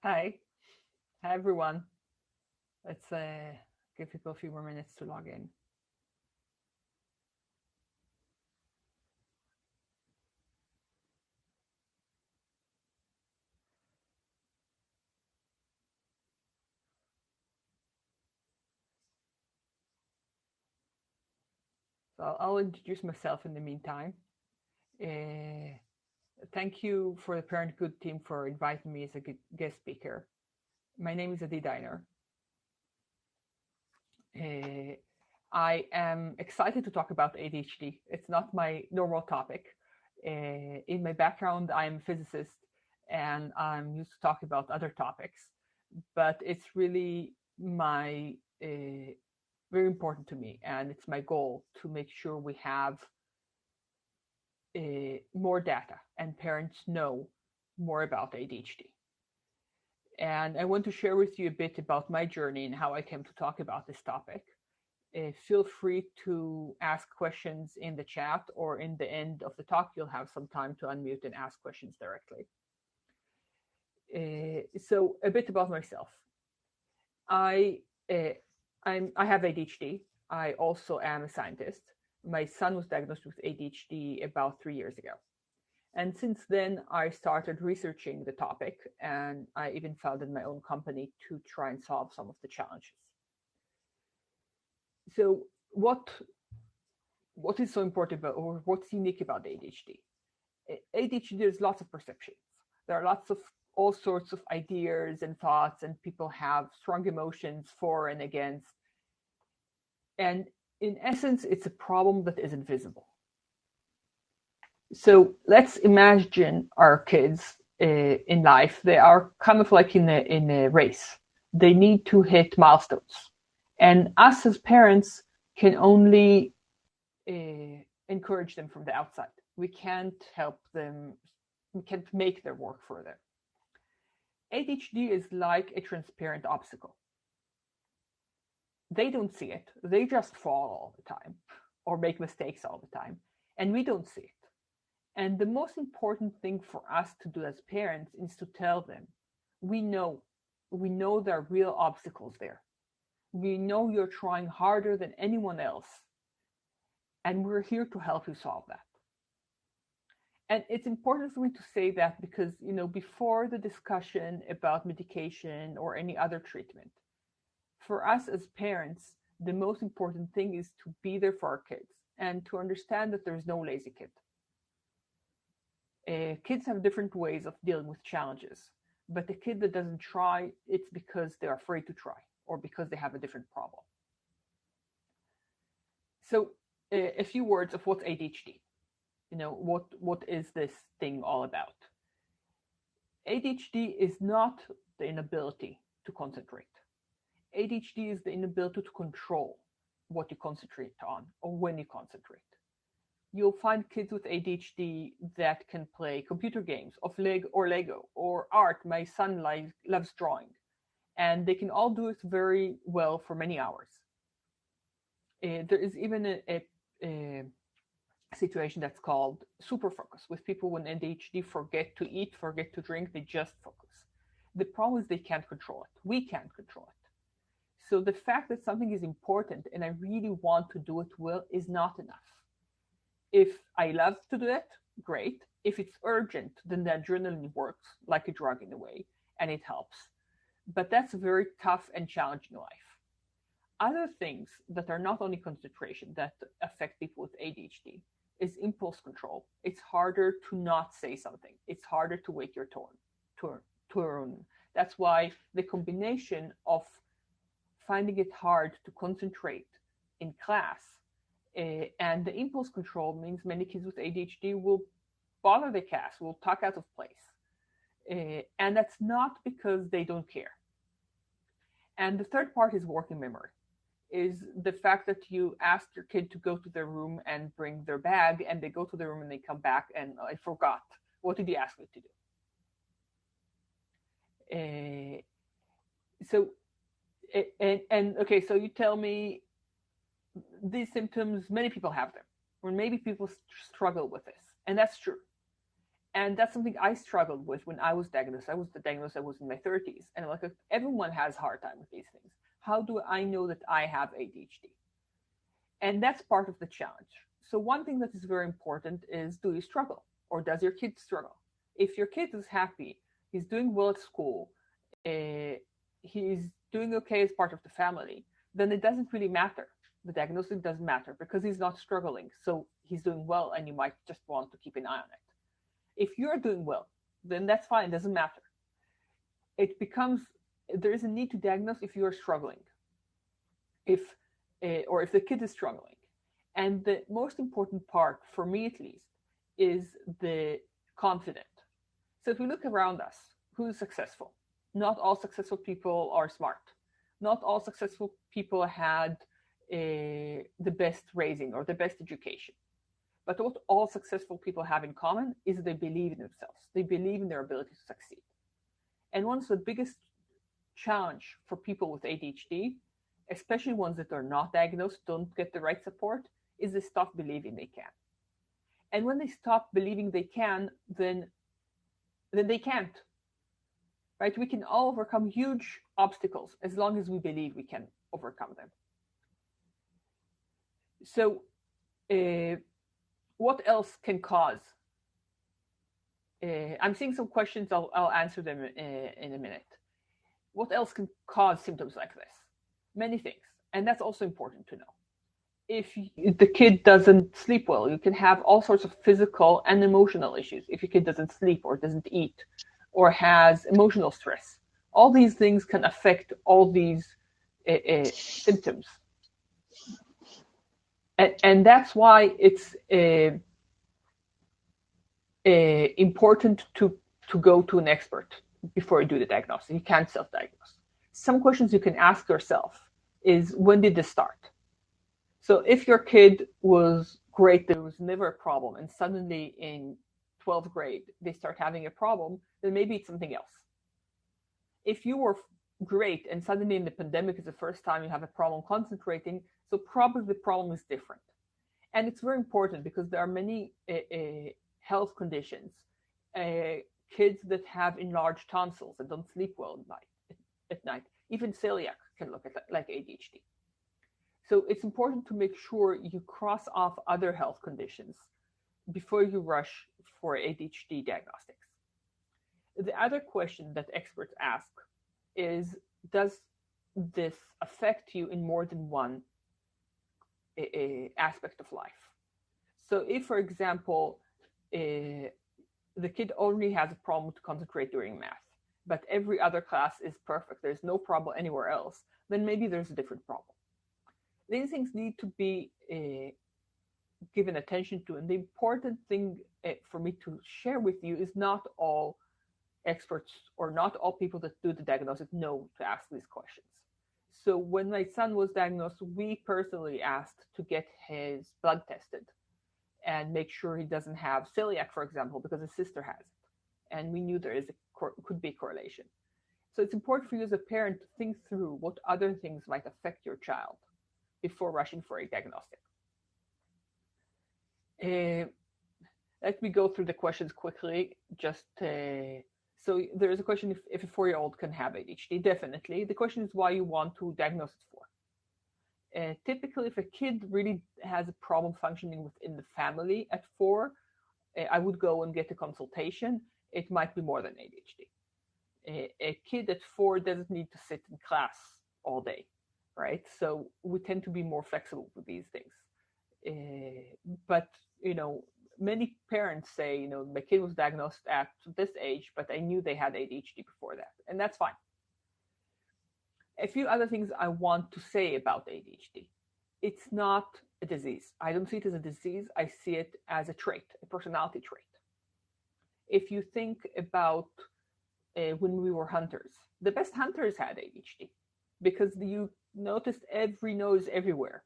Hi. Hi, everyone. Let's give people a few more minutes to log in. So I'll introduce myself in the meantime. Thank you for the ParentGood team for inviting me as a guest speaker. My name is Adi Diner. I am excited to talk about ADHD. It's not my normal topic. In my background, I'm a physicist and I'm used to talk about other topics, but it's really very important to me, and it's my goal to make sure we have more data and parents know more about ADHD. And I want to share with you a bit about my journey and how I came to talk about this topic. Feel free to ask questions in the chat, or in the end of the talk, you'll have some time to unmute and ask questions directly. So a bit about myself. I have ADHD. I also am a scientist. My son was diagnosed with ADHD about 3 years ago. And since then, I started researching the topic, and I even founded my own company to try and solve some of the challenges. So what is so important about, or what's unique about ADHD? ADHD, there's lots of perceptions. There are lots of all sorts of ideas and thoughts, and people have strong emotions for and against. And in essence, it's a problem that isn't visible. So let's imagine our kids in life. They are kind of like in a race. They need to hit milestones. And us as parents can only encourage them from the outside. We can't help them. We can't make their work for them. ADHD is like a transparent obstacle. They don't see it. They just fall all the time or make mistakes all the time. And we don't see it. And the most important thing for us to do as parents is to tell them, we know there are real obstacles there. We know you're trying harder than anyone else. And we're here to help you solve that. And it's important for me to say that because, before the discussion about medication or any other treatment, for us as parents, the most important thing is to be there for our kids and to understand that there's no lazy kid. Kids have different ways of dealing with challenges, but the kid that doesn't try, it's because they're afraid to try or because they have a different problem. So a few words of what's ADHD. What is this thing all about? ADHD is not the inability to concentrate. ADHD is the inability to control what you concentrate on or when you concentrate. You'll find kids with ADHD that can play computer games of Lego or art. My son loves drawing, and they can all do it very well for many hours. There is even a situation that's called super focus, with people with ADHD forget to eat, forget to drink, they just focus. The problem is they can't control it. We can't control it. So the fact that something is important and I really want to do it well is not enough. If I love to do it, great. If it's urgent, then the adrenaline works like a drug in a way, and it helps. But that's very tough and challenging life. Other things that are not only concentration that affect people with ADHD is impulse control. It's harder to not say something. It's harder to wait your turn. That's why the combination of finding it hard to concentrate in class and the impulse control means many kids with ADHD will bother the class, will talk out of place. And that's not because they don't care. And the third part is working memory, is the fact that you ask your kid to go to their room and bring their bag, and they go to the room and they come back and I forgot. What did you ask me to do? Okay, so you tell me these symptoms, many people have them, or maybe people struggle with this, and that's true. And that's something I struggled with when I was diagnosed. I was diagnosed, I was in my 30s. And I'm like, everyone has a hard time with these things. How do I know that I have ADHD? And that's part of the challenge. So one thing that is very important is, do you struggle? Or does your kid struggle? If your kid is happy, he's doing well at school, he's doing okay as part of the family, then it doesn't really matter. The diagnosis doesn't matter because he's not struggling. So he's doing well, and you might just want to keep an eye on it. If you're doing well, then that's fine, it doesn't matter. It becomes, there is a need to diagnose if you're struggling, or if the kid is struggling. And the most important part, for me at least, is the confident. So if we look around us, who's successful? Not all successful people are smart. Not all successful people had the best raising or the best education. But what all successful people have in common is they believe in themselves. They believe in their ability to succeed. And one of the biggest challenge for people with ADHD, especially ones that are not diagnosed, don't get the right support, is they stop believing they can. And when they stop believing they can, then they can't. Right? We can all overcome huge obstacles as long as we believe we can overcome them. So, what else can cause? I'm seeing some questions. I'll answer them in a minute. What else can cause symptoms like this? Many things, and that's also important to know. If the kid doesn't sleep well, you can have all sorts of physical and emotional issues. If your kid doesn't sleep or doesn't eat or has emotional stress, all these things can affect all these symptoms. And that's why it's important to go to an expert before you do the diagnosis. You can't self-diagnose. Some questions you can ask yourself is, when did this start? So if your kid was great, there was never a problem, and suddenly in 12th grade they start having a problem, then maybe it's something else. If you were great and suddenly in the pandemic is the first time you have a problem concentrating, so probably the problem is different. And it's very important because there are many health conditions, kids that have enlarged tonsils and don't sleep well at night. Even celiac can look at like ADHD. So it's important to make sure you cross off other health conditions before you rush for ADHD diagnostics. The other question that experts ask is, does this affect you in more than one aspect of life? So if, for example, the kid only has a problem to concentrate during math, but every other class is perfect, there's no problem anywhere else, then maybe there's a different problem. These things need to be given attention to. And the important thing for me to share with you is not all experts or not all people that do the diagnosis know to ask these questions. So when my son was diagnosed, we personally asked to get his blood tested and make sure he doesn't have celiac, for example, because his sister has it. And we knew there could be a correlation. So it's important for you as a parent to think through what other things might affect your child before rushing for a diagnostic. Let me go through the questions quickly. So there is a question if a 4-year-old can have ADHD. Definitely. The question is why you want to diagnose it for. Typically, if a kid really has a problem functioning within the family at 4, I would go and get a consultation. It might be more than ADHD. A kid at 4 doesn't need to sit in class all day, right? So we tend to be more flexible with these things. But, many parents say, my kid was diagnosed at this age, but I knew they had ADHD before that. And that's fine. A few other things I want to say about ADHD. It's not a disease. I don't see it as a disease. I see it as a trait, a personality trait. If you think about when we were hunters, the best hunters had ADHD because you noticed every nose everywhere.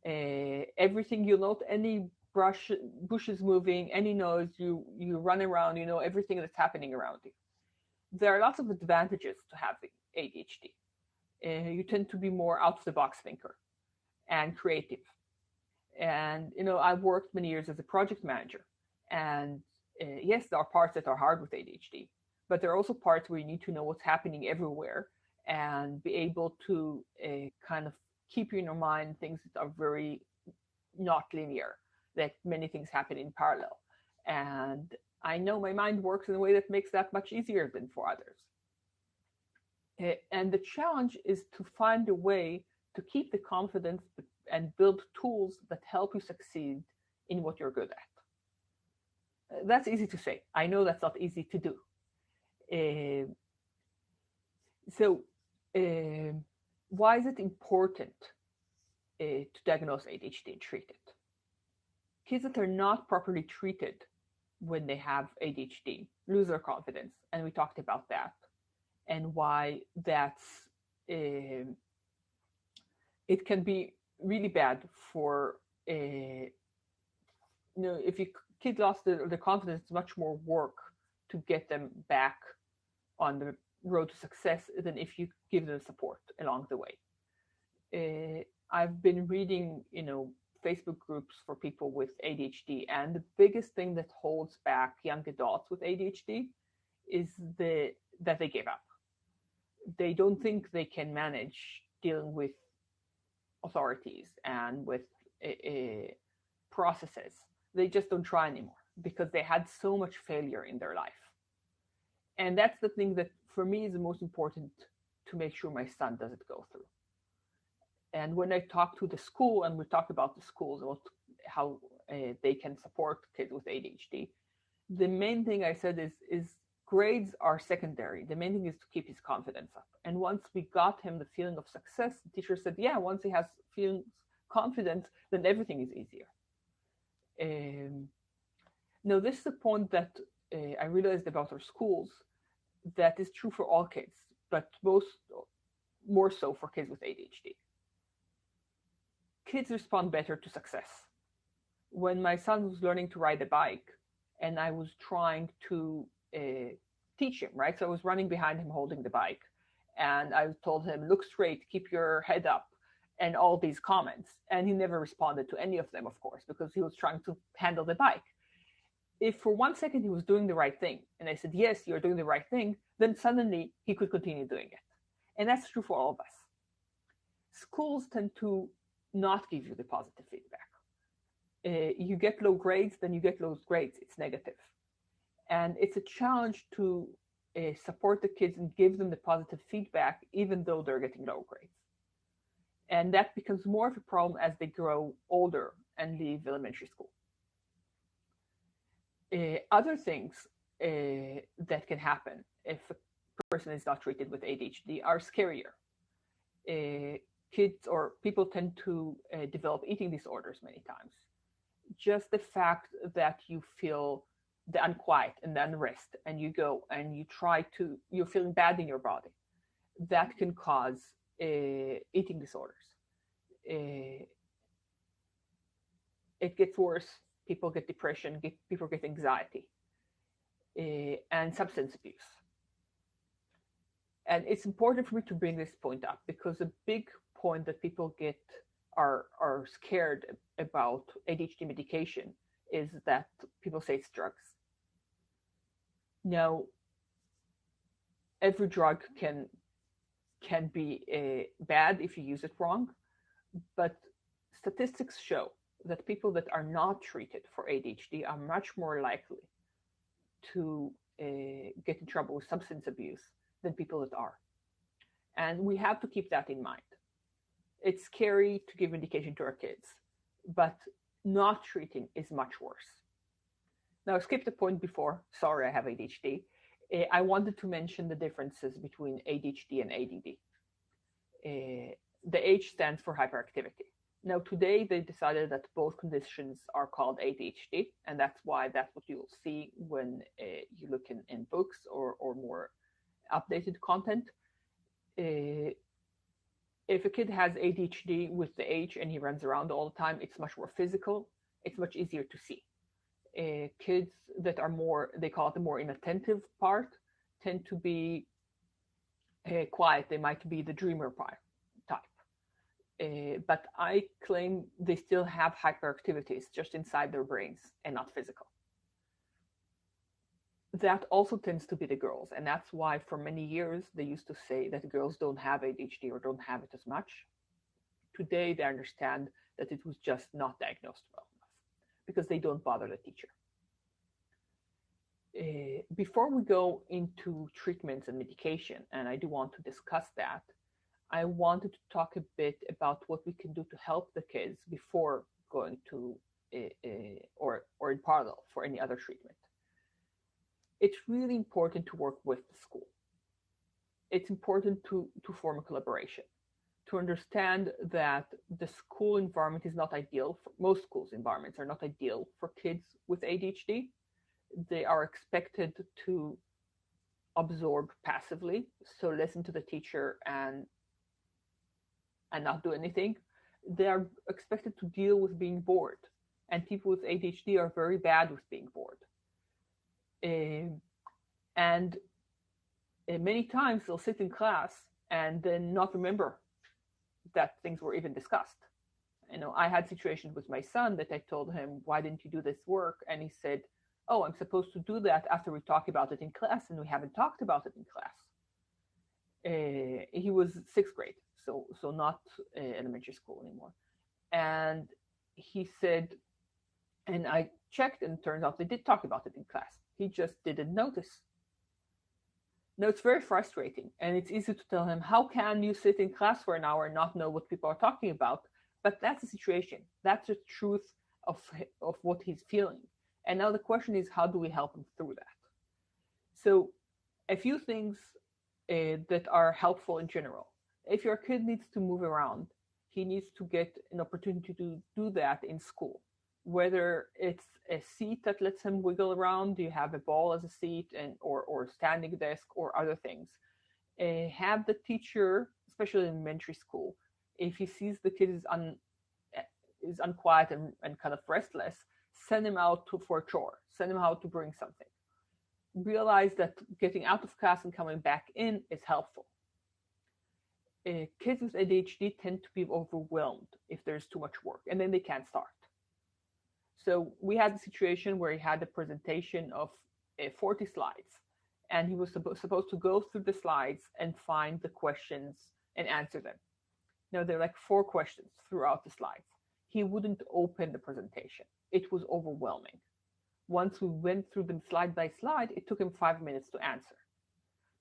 Everything you note, any bushes moving, any noise, you run around, everything that's happening around you. There are lots of advantages to having ADHD. You tend to be more out of the box thinker and creative. And, I've worked many years as a project manager, and Yes, there are parts that are hard with ADHD, but there are also parts where you need to know what's happening everywhere and be able to kind of keep in your mind things that are very not linear, that many things happen in parallel. And I know my mind works in a way that makes that much easier than for others. And the challenge is to find a way to keep the confidence and build tools that help you succeed in what you're good at. That's easy to say. I know that's not easy to do. So, why is it important to diagnose ADHD and treat it? Kids that are not properly treated when they have ADHD lose their confidence, and we talked about that and why that's it can be really bad for if your kid lost the confidence, it's much more work to get them back on the road to success than if you give them support along the way. I've been reading, Facebook groups for people with ADHD, and the biggest thing that holds back young adults with ADHD is that they give up. They don't think they can manage dealing with authorities and with processes. They just don't try anymore because they had so much failure in their life. And that's the thing that for me is the most important to make sure my son doesn't go through. And when I talk to the school, and we talk about the schools, about how they can support kids with ADHD, the main thing I said is grades are secondary. The main thing is to keep his confidence up. And once we got him the feeling of success, the teacher said, yeah, once he has feeling confidence, then everything is easier. Now, this is a point that I realized about our schools that is true for all kids, but more so for kids with ADHD. Kids respond better to success. When my son was learning to ride a bike and I was trying to teach him, right? So I was running behind him holding the bike, and I told him, look straight, keep your head up, and all these comments. And he never responded to any of them, of course, because he was trying to handle the bike. If for 1 second he was doing the right thing, and I said, yes, you're doing the right thing, then suddenly he could continue doing it. And that's true for all of us. Schools tend to not give you the positive feedback. You get low grades, then you get low grades. It's negative. And it's a challenge to support the kids and give them the positive feedback, even though they're getting low grades. And that becomes more of a problem as they grow older and leave elementary school. Other things that can happen if a person is not treated with ADHD are scarier. Kids or people tend to develop eating disorders many times. Just the fact that you feel the unquiet and the unrest, and you go and you're feeling bad in your body, that can cause eating disorders. It gets worse. People get depression, people get anxiety, and substance abuse. And it's important for me to bring this point up because a big point that people are scared about ADHD medication is that people say it's drugs. Now, every drug can be bad if you use it wrong, but statistics show that people that are not treated for ADHD are much more likely to get in trouble with substance abuse than people that are. And we have to keep that in mind. It's scary to give medication to our kids, but not treating is much worse. Now, I skipped the point before. Sorry, I have ADHD. I wanted to mention the differences between ADHD and ADD. The H stands for hyperactivity. Now, today they decided that both conditions are called ADHD, and that's what you'll see when you look in books or more updated content. If a kid has ADHD with the H and he runs around all the time, it's much more physical. It's much easier to see. Kids that are more, they call it the more inattentive part, tend to be quiet. They might be the dreamer type. But I claim they still have hyperactivities just inside their brains and not physical. that also tends to be the girls. And that's why for many years they used to say that girls don't have ADHD or don't have it as much. Today they understand that it was just not diagnosed well enough because they don't bother the teacher. Before we go into treatments and medication, and I do want to discuss that, I wanted to talk a bit about what we can do to help the kids before going to or in parallel for any other treatment. It's really important to work with the school. It's important to form a collaboration, to understand that the school environment is not ideal. Most schools' environments are not ideal for kids with ADHD. They are expected to absorb passively, so listen to the teacher and not do anything. They are expected to deal with being bored, and people with ADHD are very bad with being bored. And many times they'll sit in class and then not remember that things were even discussed. I had situations with my son that I told him, "Why didn't you do this work?" And he said, "Oh, I'm supposed to do that after we talk about it in class, and we haven't talked about it in class." He was 6th grade, so not elementary school anymore. And he said, and I checked, and it turns out they did talk about it in class. He just didn't notice. Now, it's very frustrating, and it's easy to tell him, how can you sit in class for an hour and not know what people are talking about? But that's the situation. That's the truth of what he's feeling. And now the question is, how do we help him through that? So a few things that are helpful in general. If your kid needs to move around, he needs to get an opportunity to do that in school. Whether it's a seat that lets him wiggle around, you have a ball as a seat, or standing desk or other things. Have the teacher, especially in elementary school, if he sees the kid is unquiet and kind of restless, send him out for a chore, send him out to bring something. Realize that getting out of class and coming back in is helpful. Kids with ADHD tend to be overwhelmed if there's too much work, and then they can't start. So we had a situation where he had a presentation of 40 slides, and he was supposed to go through the slides and find the questions and answer them. Now, there are like 4 questions throughout the slides. He wouldn't open the presentation. It was overwhelming. Once we went through them slide by slide, it took him 5 minutes to answer.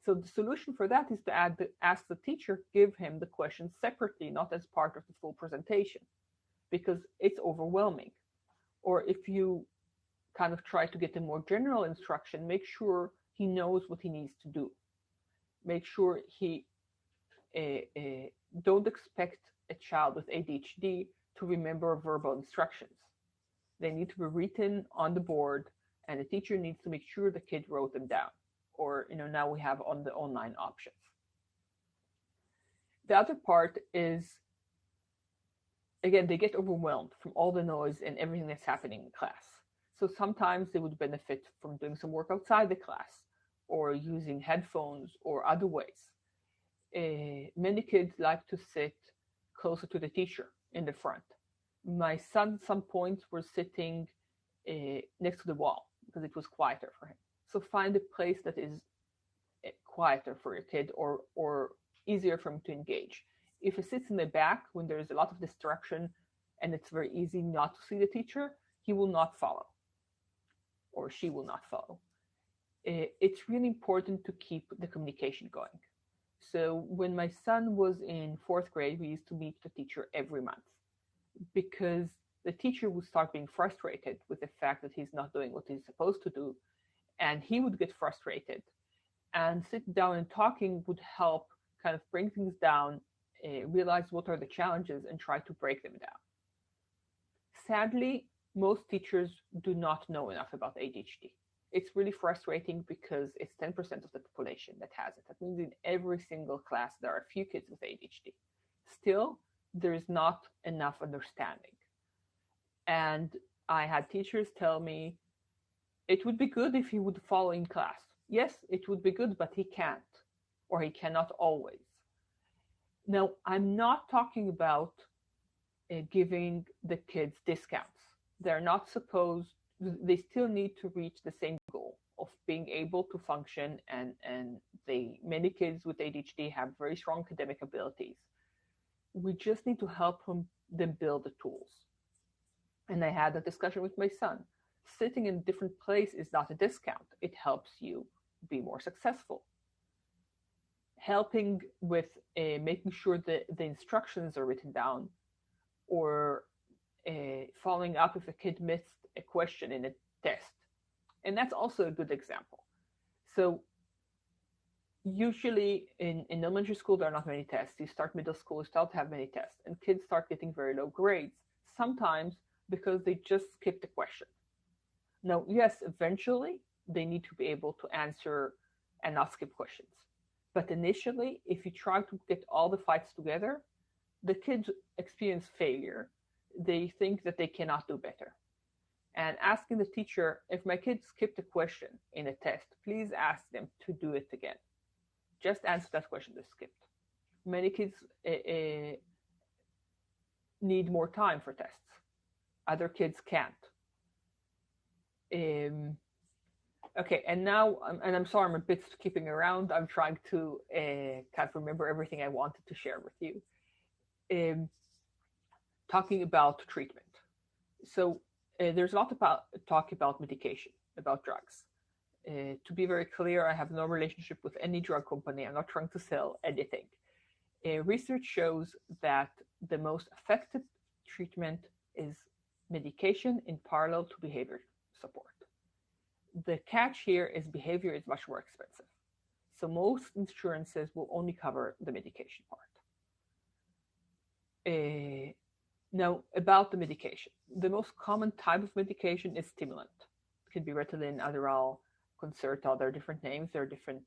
So the solution for that is to ask the teacher, give him the questions separately, not as part of the full presentation, because it's overwhelming. Or if you kind of try to get a more general instruction, make sure he knows what he needs to do. Make sure he don't expect a child with ADHD to remember verbal instructions. They need to be written on the board, and the teacher needs to make sure the kid wrote them down. Or, now we have on the online options. The other part is, again, they get overwhelmed from all the noise and everything that's happening in class. So sometimes they would benefit from doing some work outside the class, or using headphones or other ways. Many kids like to sit closer to the teacher in the front. My son, at some points, was sitting next to the wall because it was quieter for him. So find a place that is quieter for your kid, or easier for him to engage. If he sits in the back when there's a lot of distraction and it's very easy not to see the teacher, he will not follow, or she will not follow. It's really important to keep the communication going. So when my son was in 4th grade, we used to meet the teacher every month, because the teacher would start being frustrated with the fact that he's not doing what he's supposed to do, and he would get frustrated. And sitting down and talking would help kind of bring things down, realize what are the challenges, and try to break them down. Sadly, most teachers do not know enough about ADHD. It's really frustrating because it's 10% of the population that has it. That means in every single class, there are a few kids with ADHD. Still, there is not enough understanding. And I had teachers tell me, it would be good if he would follow in class. Yes, it would be good, but he can't, or he cannot always. Now, I'm not talking about giving the kids discounts. They're not supposed, they still need to reach the same goal of being able to function, and many kids with ADHD have very strong academic abilities. We just need to help them build the tools. And I had a discussion with my son. Sitting in a different place is not a discount. It helps you be more successful. Helping with making sure that the instructions are written down, or following up if a kid missed a question in a test. And that's also a good example. So usually in elementary school, there are not many tests. You start middle school, you start to have many tests, and kids start getting very low grades, sometimes because they just skipped a question. Now, yes, eventually they need to be able to answer and not skip questions. But initially, if you try to get all the fights together, the kids experience failure. They think that they cannot do better. And asking the teacher, if my kid skipped a question in a test, please ask them to do it again. Just answer that question they skipped. Many kids need more time for tests. Other kids can't. Okay, and now, and I'm sorry, I'm a bit skipping around. I'm trying to kind of remember everything I wanted to share with you. Talking about treatment. So there's a lot about talk about medication, about drugs. To be very clear, I have no relationship with any drug company. I'm not trying to sell anything. Research shows that the most effective treatment is medication in parallel to behavior support. The catch here is behavior is much more expensive. So most insurances will only cover the medication part. Now, about the medication. The most common type of medication is stimulant. It can be Ritalin, Adderall, Concerta. There are different names. There are different,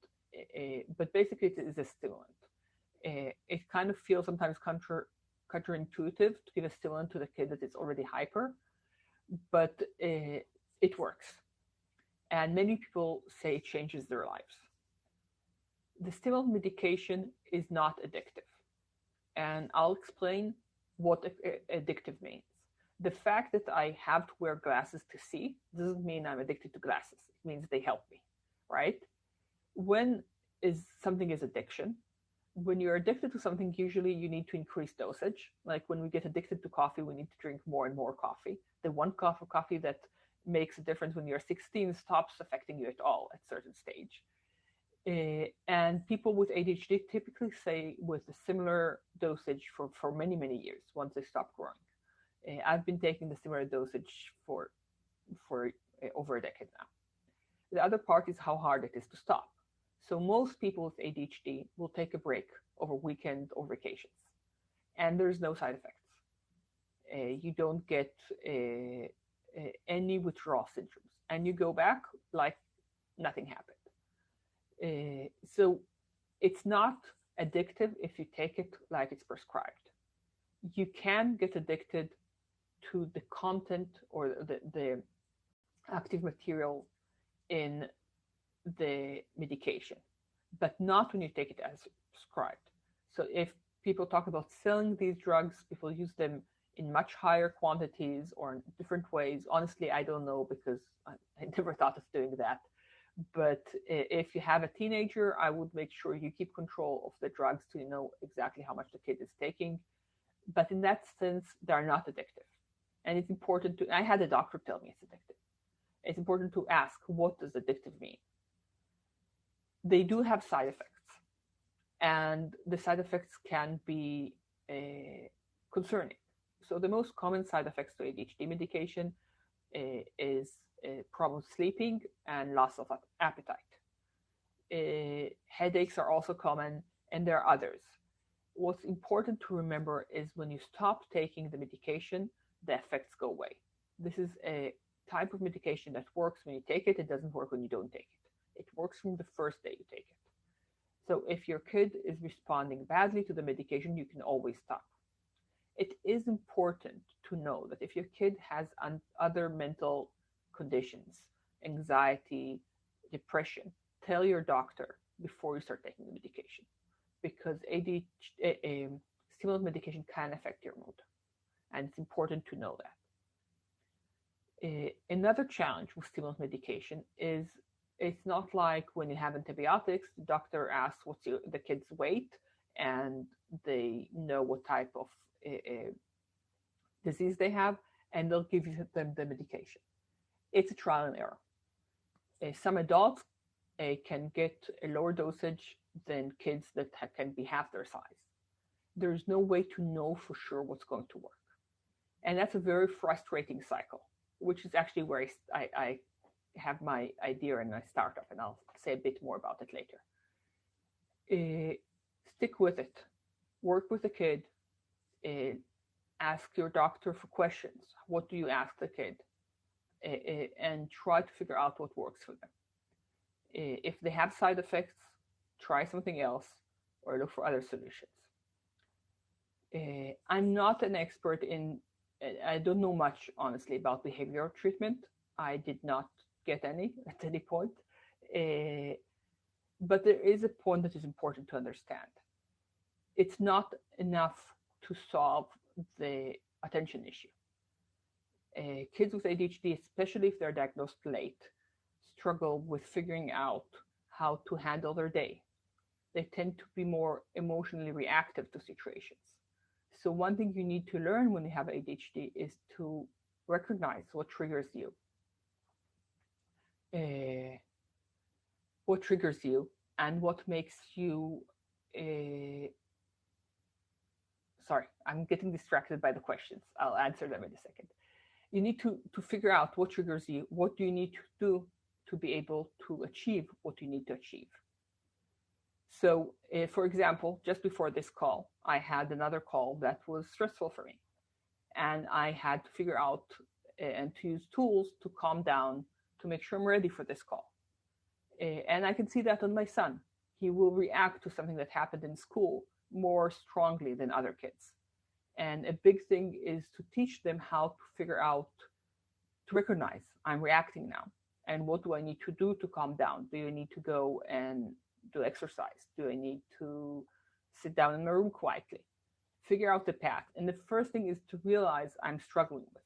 but basically it is a stimulant. It kind of feels sometimes counterintuitive to give a stimulant to the kid that is already hyper, but it works. And many people say it changes their lives. The stimulant medication is not addictive. And I'll explain what addictive means. The fact that I have to wear glasses to see doesn't mean I'm addicted to glasses. It means they help me, right? When something is addiction, when you're addicted to something, usually you need to increase dosage. Like when we get addicted to coffee, we need to drink more and more coffee. The one cup of coffee that makes a difference when you're 16 stops affecting you at all at a certain stage. And people with ADHD typically stay with a similar dosage for many, many years once they stop growing. I've been taking the similar dosage for over a decade now. The other part is how hard it is to stop. So most people with ADHD will take a break over weekend or vacations, and there's no side effects. You don't get any withdrawal symptoms, and you go back like nothing happened. So it's not addictive if you take it like it's prescribed. You can get addicted to the content or the active material in the medication, but not when you take it as prescribed. So if people talk about selling these drugs, people use them in much higher quantities or in different ways. Honestly, I don't know, because I never thought of doing that. But if you have a teenager, I would make sure you keep control of the drugs to know exactly how much the kid is taking. But in that sense, they're not addictive. And it's important to, I had a doctor tell me it's addictive. It's important to ask, what does addictive mean? They do have side effects, and the side effects can be concerning. So the most common side effects to ADHD medication is problem sleeping and loss of appetite. Headaches are also common, and there are others. What's important to remember is when you stop taking the medication, the effects go away. This is a type of medication that works when you take it. It doesn't work when you don't take it. It works from the first day you take it. So if your kid is responding badly to the medication, you can always stop. It is important to know that if your kid has other mental conditions, anxiety, depression, tell your doctor before you start taking the medication, because stimulant medication can affect your mood, and it's important to know that. Another challenge with stimulant medication is it's not like when you have antibiotics, the doctor asks what's the kid's weight and they know what type of disease they have, and they'll give them the medication. It's a trial and error. Some adults can get a lower dosage than kids that can be half their size. There's no way to know for sure what's going to work. And that's a very frustrating cycle, which is actually where I have my idea in my startup, and I'll say a bit more about it later. Stick with it. Work with the kid. Ask your doctor for questions. What do you ask the kid? And try to figure out what works for them. If they have side effects, try something else or look for other solutions. I'm not an expert in, I don't know much, honestly, about behavioral treatment. I did not get any at any point. But there is a point that is important to understand. It's not enough to solve the attention issue. Kids with ADHD, especially if they're diagnosed late, struggle with figuring out how to handle their day. They tend to be more emotionally reactive to situations. So one thing you need to learn when you have ADHD is to recognize what triggers you. What triggers you and what makes you sorry, I'm getting distracted by the questions. I'll answer them in a second. You need to figure out what triggers you. What do you need to do to be able to achieve what you need to achieve? So, for example, just before this call, I had another call that was stressful for me. And I had to figure out and to use tools to calm down, to make sure I'm ready for this call. And I can see that on my son. He will react to something that happened in school more strongly than other kids. And a big thing is to teach them how to figure out, to recognize, I'm reacting now. And what do I need to do to calm down? Do you need to go and do exercise? Do I need to sit down in my room quietly? Figure out the path. And the first thing is to realize I'm struggling with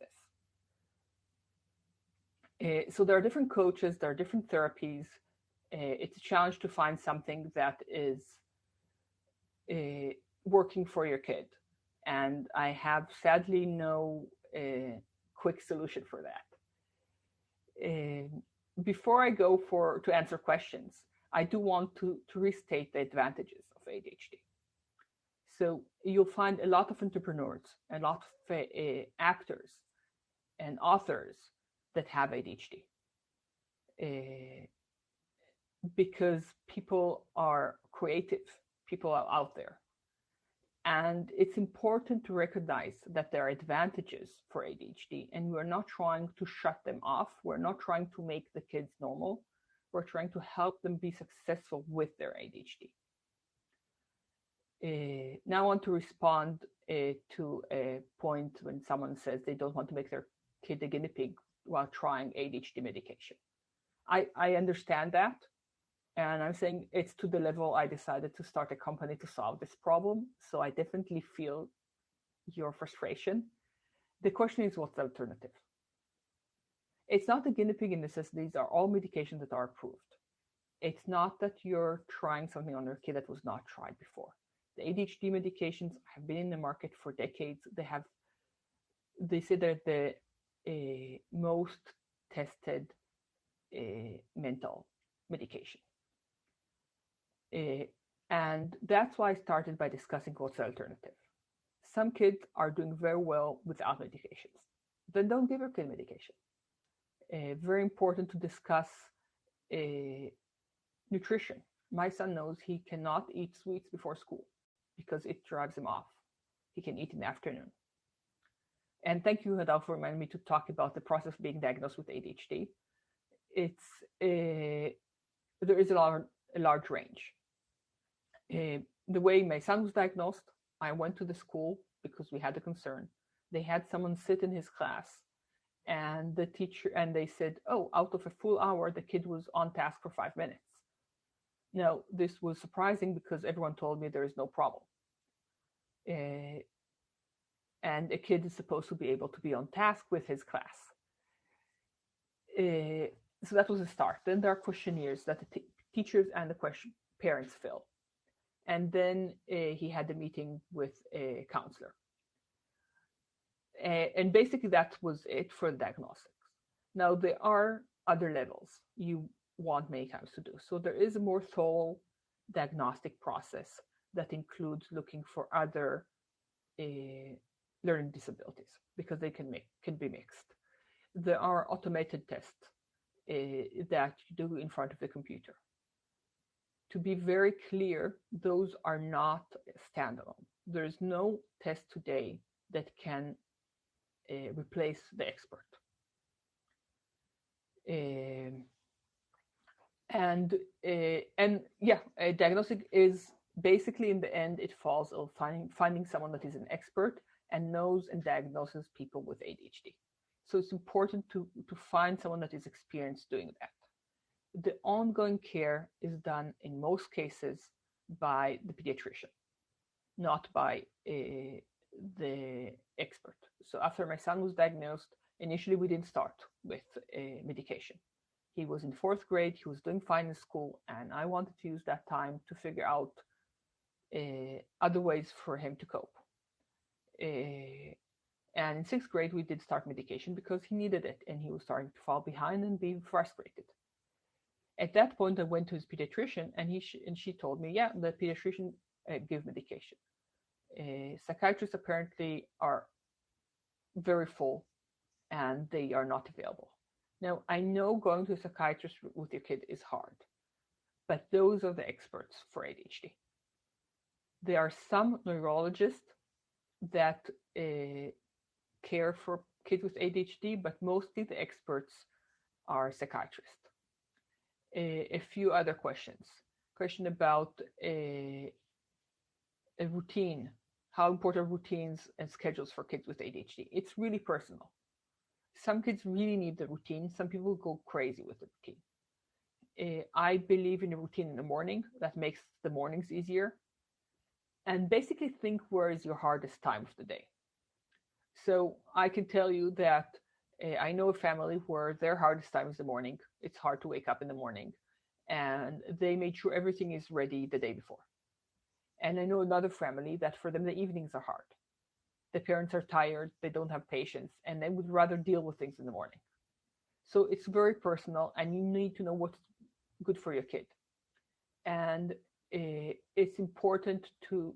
this. So there are different coaches, there are different therapies. It's a challenge to find something that is working for your kid. And I have sadly no quick solution for that. Before I go to answer questions, I do want to restate the advantages of ADHD. So you'll find a lot of entrepreneurs, a lot of actors and authors that have ADHD. Because people are creative, people are out there. And it's important to recognize that there are advantages for ADHD, and we're not trying to shut them off. We're not trying to make the kids normal. We're trying to help them be successful with their ADHD. Now I want to respond to a point when someone says they don't want to make their kid a guinea pig while trying ADHD medication. I understand that. And I'm saying it's to the level I decided to start a company to solve this problem. So I definitely feel your frustration. The question is, what's the alternative? It's not a guinea pig in the sense these are all medications that are approved. It's not that you're trying something on your kid that was not tried before. The ADHD medications have been in the market for decades. They say they're the most tested mental medication. And that's why I started by discussing what's the alternative. Some kids are doing very well without medications. Then don't give your kid medication. Very important to discuss nutrition. My son knows he cannot eat sweets before school because it drives him off. He can eat in the afternoon. And thank you, Hadal, for reminding me to talk about the process of being diagnosed with ADHD. There is a large range. The way my son was diagnosed, I went to the school because we had a concern. They had someone sit in his class, and the teacher, and they said, oh, out of a full hour, the kid was on task for 5 minutes. Now, this was surprising because everyone told me there is no problem. And a kid is supposed to be able to be on task with his class. So that was the start. Then there are questionnaires that the teachers and the parents fill. And then he had a meeting with a counselor. And basically that was it for the diagnostics. Now there are other levels you want many times to do. So there is a more thorough diagnostic process that includes looking for other learning disabilities because they can be mixed. There are automated tests that you do in front of the computer. To be very clear, those are not standalone. There is no test today that can replace the expert. Diagnostic is basically, in the end, it falls on finding someone that is an expert and knows and diagnoses people with ADHD. So it's important to find someone that is experienced doing that. The ongoing care is done in most cases by the pediatrician, not by the expert. So after my son was diagnosed, initially we didn't start with medication. He was in 4th grade, he was doing fine in school, and I wanted to use that time to figure out other ways for him to cope. And in 6th grade, we did start medication because he needed it and he was starting to fall behind and be frustrated. At that point, I went to his pediatrician and she told me, yeah, the pediatrician give medication. Psychiatrists apparently are very full and they are not available. Now, I know going to a psychiatrist with your kid is hard, but those are the experts for ADHD. There are some neurologists that care for kids with ADHD, but mostly the experts are psychiatrists. A few other questions. Question about a routine. How important are routines and schedules for kids with ADHD? It's really personal. Some kids really need the routine. Some people go crazy with the routine. I believe in a routine in the morning that makes the mornings easier. And basically think where is your hardest time of the day. So I can tell you that I know a family where their hardest time is the morning. It's hard to wake up in the morning. And they made sure everything is ready the day before. And I know another family that for them the evenings are hard. The parents are tired, they don't have patience, and they would rather deal with things in the morning. So it's very personal, and you need to know what's good for your kid. And it's important to,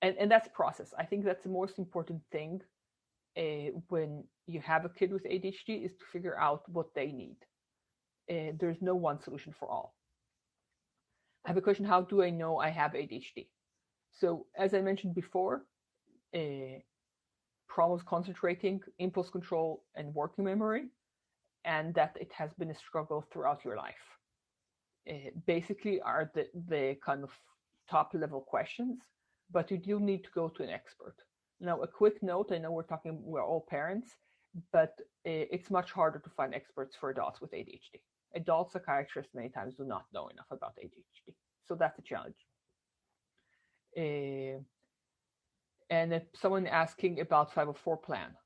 and that's process. I think that's the most important thing when you have a kid with ADHD is to figure out what they need. There's no one solution for all. I have a question, how do I know I have ADHD? So as I mentioned before, problems concentrating, impulse control, and working memory, and that it has been a struggle throughout your life. Basically are the kind of top level questions, but you do need to go to an expert. Now, a quick note, I know we're all parents, but it's much harder to find experts for adults with ADHD. Adult psychiatrists many times do not know enough about ADHD. So that's a challenge. And if someone asking about 504 plan,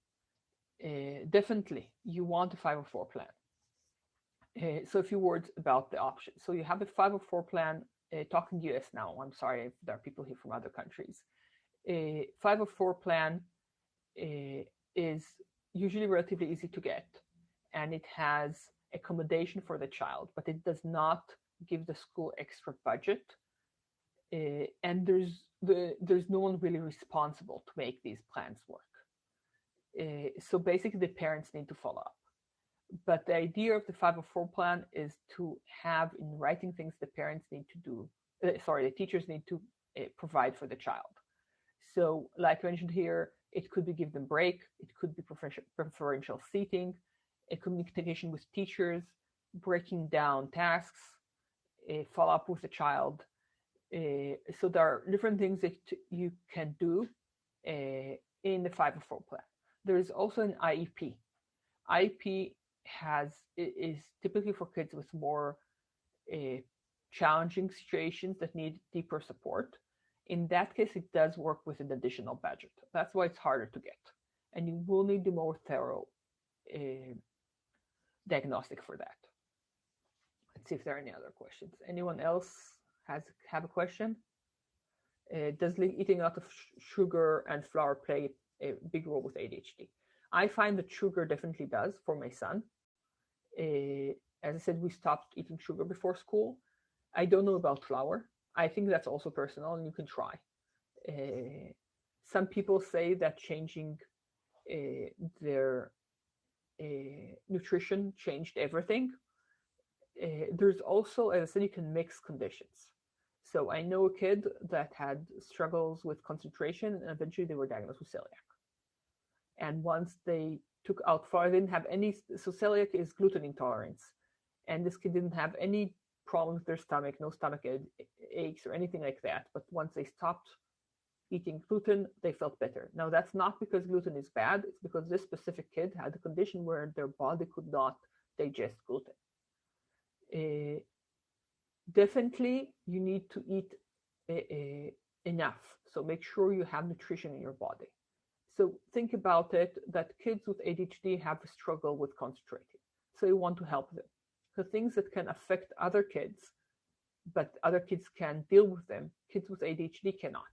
definitely you want a 504 plan. So a few words about the options. So you have a 504 plan, talking US now, I'm sorry if there are people here from other countries. A 504 plan is usually relatively easy to get, and it has accommodation for the child, but it does not give the school extra budget. And there's no one really responsible to make these plans work. So basically the parents need to follow up. But the idea of the 504 plan is to have in writing things the parents need to do, the teachers need to provide for the child. So like I mentioned here, it could be give them break, it could be preferential seating, a communication with teachers, breaking down tasks, follow up with the child. So there are different things that you can do in the 504 plan. There is also an IEP. IEP is typically for kids with more challenging situations that need deeper support. In that case, it does work with an additional budget. That's why it's harder to get. And you will need a more thorough Diagnostic for that. Let's see if there are any other questions. Anyone else have a question? Does eating a lot of sugar and flour play a big role with ADHD? I find that sugar definitely does for my son. As I said, we stopped eating sugar before school. I don't know about flour. I think that's also personal, and you can try. Some people say that changing their nutrition changed everything. There's also, as I said, you can mix conditions. So I know a kid that had struggles with concentration, and eventually they were diagnosed with celiac. And once they took out flour, they didn't have any. So celiac is gluten intolerance, and this kid didn't have any problems with their stomach, no stomach aches or anything like that. But once they stopped eating gluten, they felt better. Now, that's not because gluten is bad. It's because this specific kid had a condition where their body could not digest gluten. Definitely, you need to eat enough. So make sure you have nutrition in your body. So think about it, that kids with ADHD have a struggle with concentrating. So you want to help them. So things that can affect other kids, but other kids can deal with them, kids with ADHD cannot.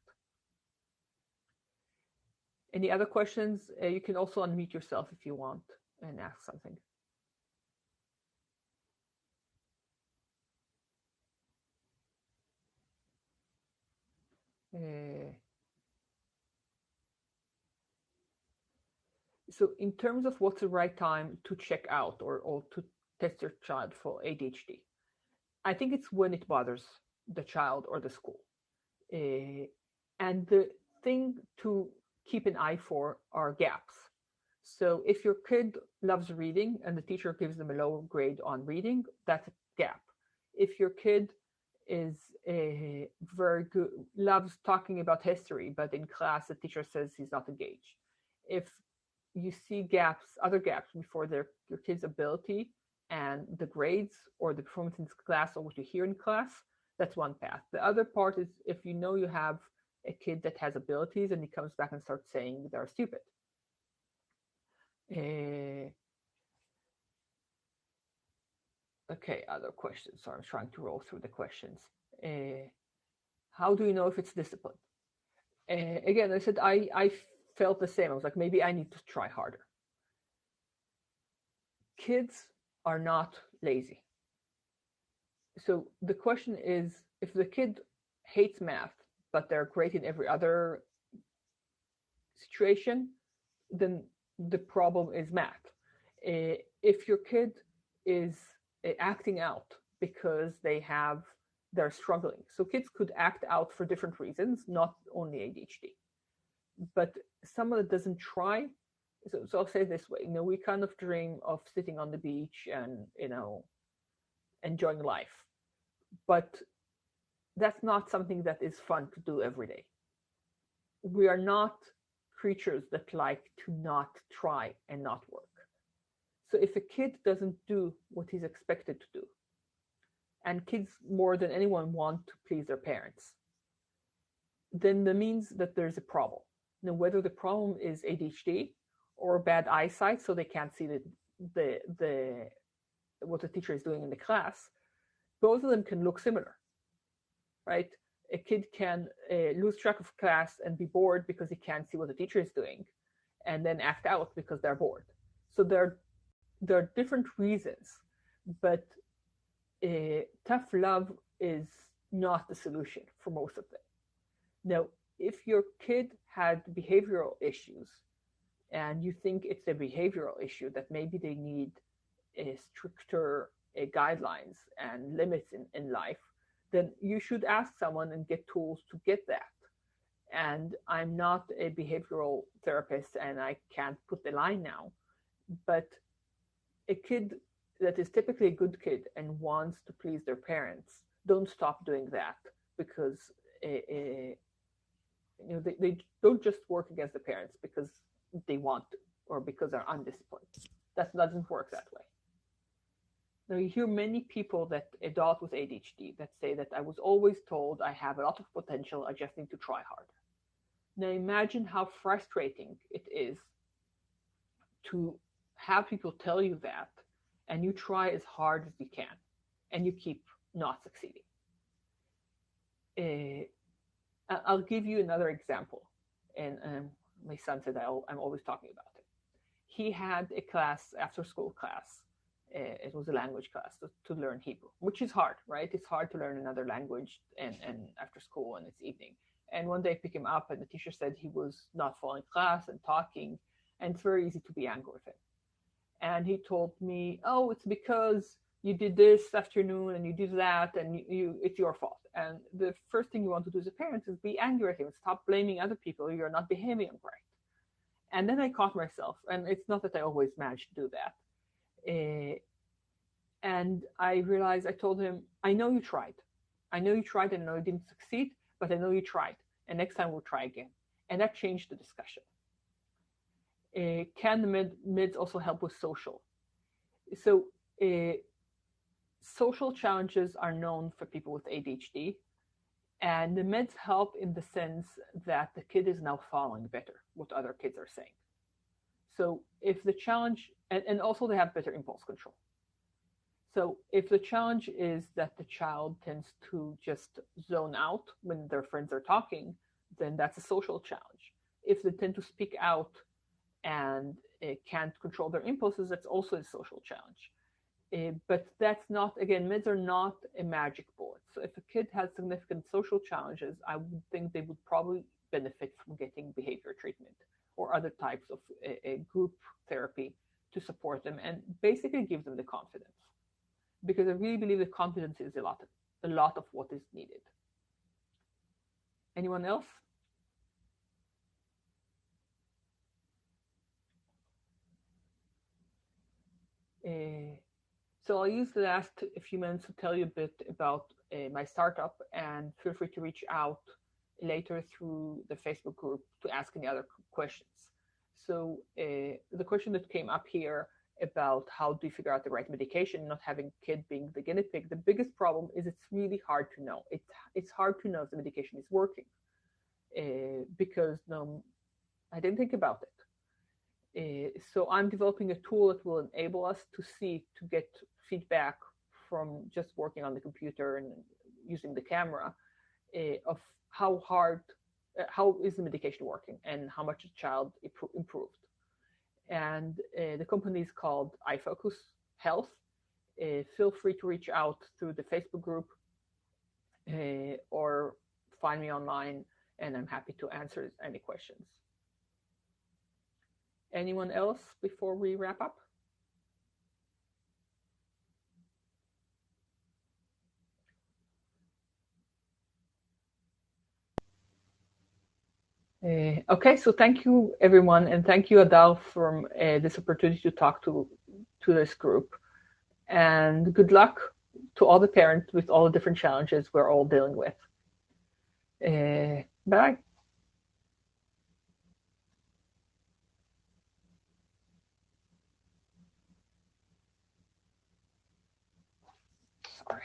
Any other questions? You can also unmute yourself if you want and ask something. So in terms of what's the right time to check out or to test your child for ADHD, I think it's when it bothers the child or the school. And the thing to keep an eye for are gaps. So if your kid loves reading and the teacher gives them a low grade on reading, that's a gap. If your kid is very good, loves talking about history, but in class the teacher says he's not engaged. If you see gaps, other gaps before your kid's ability and the grades or the performance in class or what you hear in class, that's one path. The other part is if you know you have a kid that has abilities and he comes back and starts saying they're stupid. Okay, other questions. So I'm trying to roll through the questions. How do you know if it's discipline? Again, I said I felt the same. I was like, maybe I need to try harder. Kids are not lazy. So the question is, if the kid hates math, but they're great in every other situation, then the problem is math. If your kid is acting out because they're struggling. So kids could act out for different reasons, not only ADHD. But someone that doesn't try, so I'll say it this way, we kind of dream of sitting on the beach and, enjoying life. But that's not something that is fun to do every day. We are not creatures that like to not try and not work. So if a kid doesn't do what he's expected to do, and kids more than anyone want to please their parents, then that means that there's a problem. Now, whether the problem is ADHD or bad eyesight, so they can't see what the teacher is doing in the class, both of them can look similar, right? A kid can lose track of class and be bored because he can't see what the teacher is doing, and then act out because they're bored. So there are different reasons, but tough love is not the solution for most of them. Now, if your kid had behavioral issues and you think it's a behavioral issue that maybe they need stricter guidelines and limits in life, then you should ask someone and get tools to get that. And I'm not a behavioral therapist and I can't put the line now, but a kid that is typically a good kid and wants to please their parents, don't stop doing that because they don't just work against the parents because they want to or because they're undisciplined. That doesn't work that way. Now, you hear many people that adult with ADHD that say that I was always told I have a lot of potential, I just need to try harder. Now, imagine how frustrating it is to have people tell you that and you try as hard as you can, and you keep not succeeding. I'll give you another example, and my son said I'm always talking about it. He had a class, after school class. It was a language class to learn Hebrew, which is hard, right? It's hard to learn another language and after school and it's evening. And one day I picked him up and the teacher said he was not following class and talking, and it's very easy to be angry with him. And he told me, oh, it's because you did this afternoon and you did that and it's your fault. And the first thing you want to do as a parent is be angry at him. Stop blaming other people. You're not behaving right. And then I caught myself, and it's not that I always manage to do that. And I realized, I told him, I know you tried. I know you tried and I know you didn't succeed, but I know you tried. And next time we'll try again. And that changed the discussion. Can the meds also help with social? So social challenges are known for people with ADHD. And the meds help in the sense that the kid is now following better what other kids are saying. So if the challenge, and also they have better impulse control. So if the challenge is that the child tends to just zone out when their friends are talking, then that's a social challenge. If they tend to speak out and can't control their impulses, that's also a social challenge. But that's not, again, meds are not a magic bullet. So if a kid has significant social challenges, I would think they would probably benefit from getting behavior treatment or other types of a group therapy to support them and basically give them the confidence. Because I really believe that confidence is a lot of what is needed. Anyone else? So I'll use the last few minutes to tell you a bit about my startup, and feel free to reach out later through the Facebook group to ask any other questions. So the question that came up here about how do you figure out the right medication, not having kid being the guinea pig, the biggest problem is it's really hard to know. It's hard to know if the medication is working because I didn't think about it. So I'm developing a tool that will enable us to get feedback from just working on the computer and using the camera of how is the medication working and how much the child improved. And the company is called iFocus Health. Feel free to reach out through the Facebook group or find me online, and I'm happy to answer any questions. Anyone else before we wrap up? Okay, so thank you everyone, and thank you Adal for this opportunity to talk to this group. And good luck to all the parents with all the different challenges we're all dealing with. Bye. Sorry.